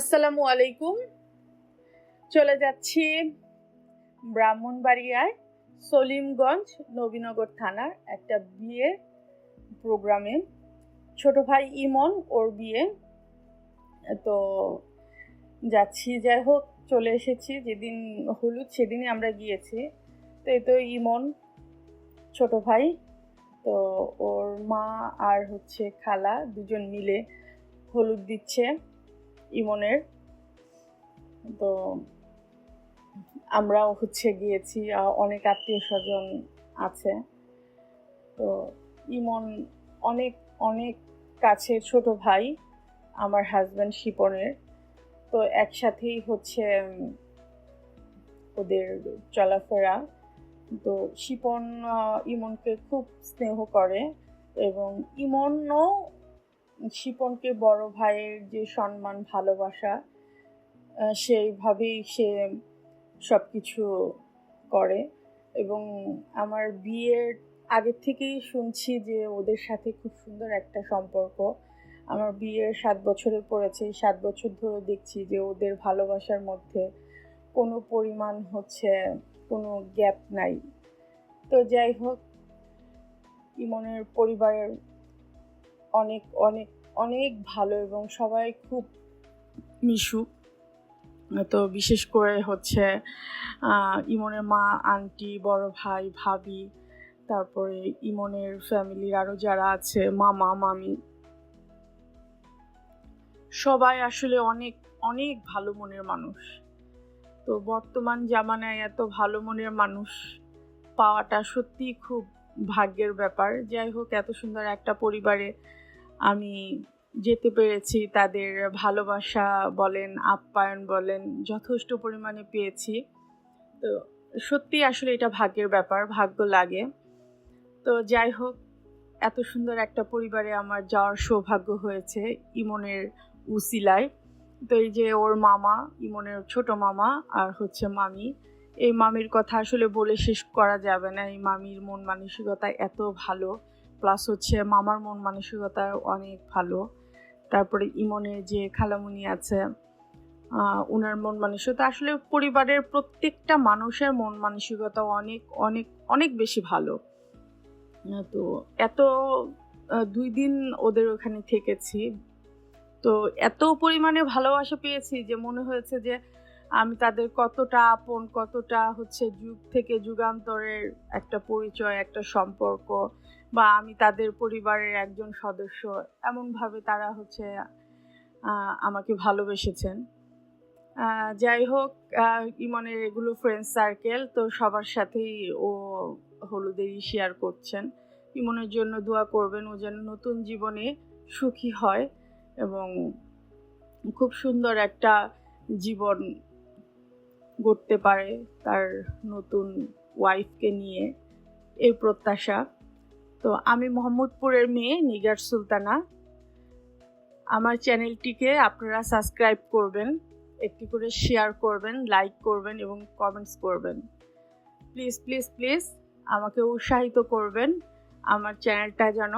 আসসালামু আলাইকুম। চলে যাচ্ছি ব্রাহ্মণবাড়িয়ায় সলিমগঞ্জ নবীনগর থানার একটা বিয়ের প্রোগ্রামে। ছোট ভাই ইমন, ওর বিয়ে। তো যাচ্ছি, যাই হোক চলে এসেছি। যেদিন হলুদ সেদিনই আমরা গিয়েছি। তো এই তো ইমন ছোট ভাই, তো ওর মা আর খালা দুজন মিলে হলুদ দিচ্ছে ইমনের। তো আমরাও গিয়েছি, অনেক আত্মীয় স্বজন আছে। তো ইমন অনেক অনেক কাছের ছোট ভাই আমার হাজব্যান্ড শিপনের। তো একসাথেই ওদের চলাফেরা। তো শিপন ইমনকে খুব স্নেহ করে এবং ইমনও শিপনকে বড় ভাইয়ের যে সম্মান ভালোবাসা সেইভাবেই সে সব কিছু করে। এবং আমার বিয়ের আগের থেকেই শুনছি যে ওদের সাথে খুব সুন্দর একটা সম্পর্ক। আমার বিয়ের 7 বছরে পড়েছে, 7 বছর ধরে দেখছি যে ওদের ভালোবাসার মধ্যে কোনো পরিমাণ কোনো গ্যাপ নাই। তো যাই হোক, ইমনের পরিবারের অনেক অনেক অনেক ভালো এবং সবাই খুব মিশুক। তো বিশেষ করে ইমনের মা, আন্টি, বড় ভাই, ভাবি, তারপরে ইমনের ফ্যামিলির আরও যারা আছে, মামা, মামি, সবাই আসলে অনেক অনেক ভালো মনের মানুষ। তো বর্তমান জামানায় এত ভালো মনের মানুষ পাওয়াটা সত্যিই খুব ভাগ্যের ব্যাপার। যাই হোক, এত সুন্দর একটা পরিবারে আমি যেতে পেরেছি। তাদের ভালোবাসা বলেন, আপ্যায়ন বলেন, যথেষ্ট পরিমাণে পেয়েছি। তো সত্যি আসলে এটা ভাগ্যের ব্যাপার, ভাগ্য লাগে। তো যাই হোক, এত সুন্দর একটা পরিবারে আমার যাওয়ার সৌভাগ্য হয়েছে ইমনের উসিলায়। তো এই যে ওর মামা, ইমনের ছোট মামা আর মামি, এই মামির কথা আসলে বলে শেষ করা যাবে না। এই মামির মন মানসিকতা এত ভালো, প্লাস মামার মন মানসিকতা অনেক ভালো। তারপরে ইমনের যে খালামুনি আছে, ওনার মন মানসিকতা, আসলে পরিবারের প্রত্যেকটা মানুষের মন মানসিকতা অনেক অনেক অনেক বেশি ভালো। তো এত 2 দিন ওদের ওখানে থেকেছি, তো এত পরিমাণে ভালোবাসা পেয়েছি যে মনে হয়েছে যে আমি তাদের কতটা আপন, কতটা যুগ থেকে যুগান্তরের একটা পরিচয়, একটা সম্পর্ক, বা আমি তাদের পরিবারের একজন সদস্য, এমনভাবে তারা আমাকে ভালোবেসেছেন। যাই হোক, ইমনের এগুলো ফ্রেন্ড সার্কেল, তো সবার সাথেই ও হলুদেরই শেয়ার করছেন। ইমনের জন্য দোয়া করবেন, ও যেন নতুন জীবনে সুখী হয় এবং খুব সুন্দর একটা জীবন গড়তে পারে তার নতুন ওয়াইফকে নিয়ে, এই প্রত্যাশা। তো আমি মোহাম্মদপুরের মেয়ে নিগার সুলতানা। আমার চ্যানেলটিকে আপনারা সাবস্ক্রাইব করবেন, একটি করে শেয়ার করবেন, লাইক করবেন এবং কমেন্টস করবেন। প্লিজ প্লিজ প্লিজ আমাকে উৎসাহিত করবেন আমার চ্যানেলটা যেন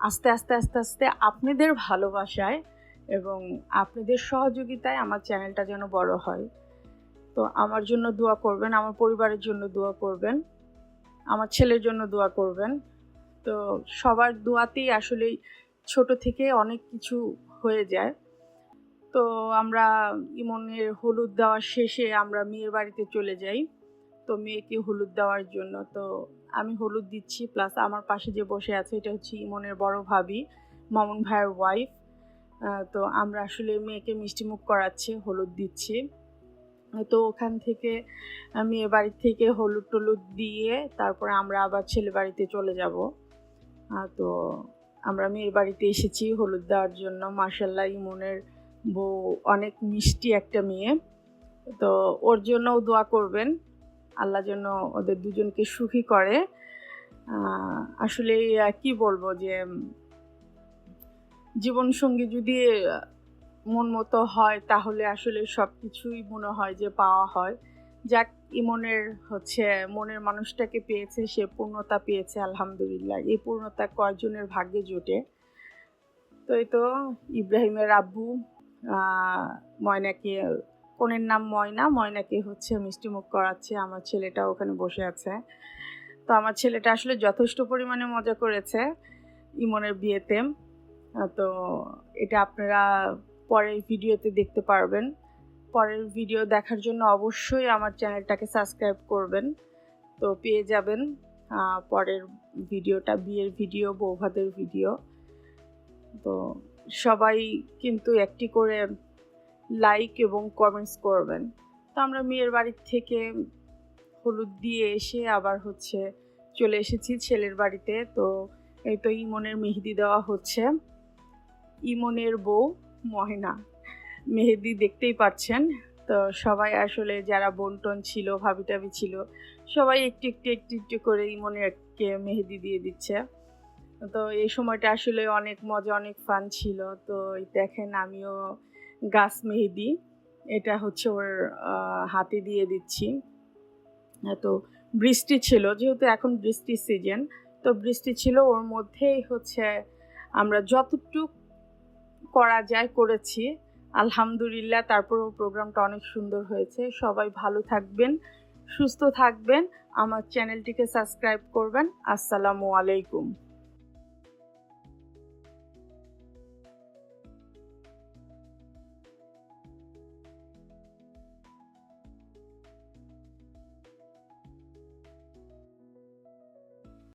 আস্তে আস্তে আস্তে আস্তে আপনাদের ভালোবাসায় এবং আপনাদের সহযোগিতায় আমার চ্যানেলটা যেন বড় হয়। তো আমার জন্য দোয়া করবেন, আমার পরিবারের জন্য দোয়া করবেন, আমার ছেলের জন্য দোয়া করবেন। তো সবার দোয়াতেই আসলে ছোট থেকে অনেক কিছু হয়ে যায়। তো আমরা ইমনের হলুদ দেওয়ার শেষে আমরা মেয়ের বাড়িতে চলে যাই, তো মেয়েকে হলুদ দেওয়ার জন্য। তো আমি হলুদ দিচ্ছি, প্লাস আমার পাশে যে বসে আছে এটা ইমনের বড় ভাবি, মামুন ভাইয়ের ওয়াইফ। তো আমরা আসলে মেয়েকে মিষ্টিমুখ করাচ্ছি, হলুদ দিচ্ছি। তো ওখান থেকে মেয়ে বাড়ি থেকে হলুদ টলুদ দিয়ে তারপরে আমরা আবার ছেলে বাড়িতে চলে যাব। তো আমরা মেয়ের বাড়িতে এসেছি হলুদ দেওয়ার জন্য। মাশাআল্লাহ, ইমনের বউ অনেক মিষ্টি একটা মেয়ে। তো ওর জন্যও দোয়া করবেন, আল্লাহ যেন ওদের দুজনকে সুখী করে। আসলে কি বলবো, যে জীবনসঙ্গী যদি মন মতো হয় তাহলে আসলে সব কিছুই মনে হয় যে পাওয়া হয়। যাক, ইমনের মনের মানুষটাকে পেয়েছে, সে পূর্ণতা পেয়েছে, আলহামদুলিল্লাহ। এই পূর্ণতা কয়জনের ভাগ্যে জোটে। তো এই তো ইব্রাহিমের আব্বু ময়নাকে, কনের নাম ময়না, ময়নাকে হচ্ছে মিষ্টিমুখ করাচ্ছে। আমার ছেলেটা ওখানে বসে আছে। তো আমার ছেলেটা আসলে যথেষ্ট পরিমাণে মজা করেছে ইমনের বিয়েতে। তো এটা আপনারা পরের ভিডিওতে দেখতে পারবেন। পরের ভিডিও দেখার জন্য অবশ্যই আমার চ্যানেলটাকে সাবস্ক্রাইব করবেন, তো পেয়ে যাবেন পরের ভিডিওটা, বিয়ের ভিডিও, বৌভাতের ভিডিও। তো সবাই কিন্তু একটি করে লাইক এবং কমেন্টস করবেন। তো আমরা মেয়ের বাড়ির থেকে হলুদ দিয়ে এসে আবার হচ্ছে চলে এসেছি ছেলের বাড়িতে। তো এই তো ইমনের মেহেদি দেওয়া হচ্ছে। ইমনের বউ ময়না, মেহেদি দেখতেই পাচ্ছেন। তো সবাই আসলে যারা বোনটন ছিল, ভাবি টাবি ছিল, সবাই একটু একটু একটু একটু করে ইমনেরকে মেহেদি দিয়ে দিচ্ছে। তো এই সময়টা আসলে অনেক মজা, অনেক ফান ছিল। তো দেখেন আমিও গাছ মেহেদি, এটা হচ্ছে ওর হাতে দিয়ে দিচ্ছি। তো বৃষ্টি ছিল, যেহেতু এখন বৃষ্টির সিজন, তো বৃষ্টি ছিল, ওর মধ্যেই হচ্ছে আমরা যতটুক করা যায় করেছি আলহামদুলিল্লাহ। তারপরেও প্রোগ্রামটা অনেক সুন্দর হয়েছে। সবাই ভালো থাকবেন, সুস্থ থাকবেন, আমার চ্যানেলটিকে সাবস্ক্রাইব করবেন। আসসালামু আলাইকুম।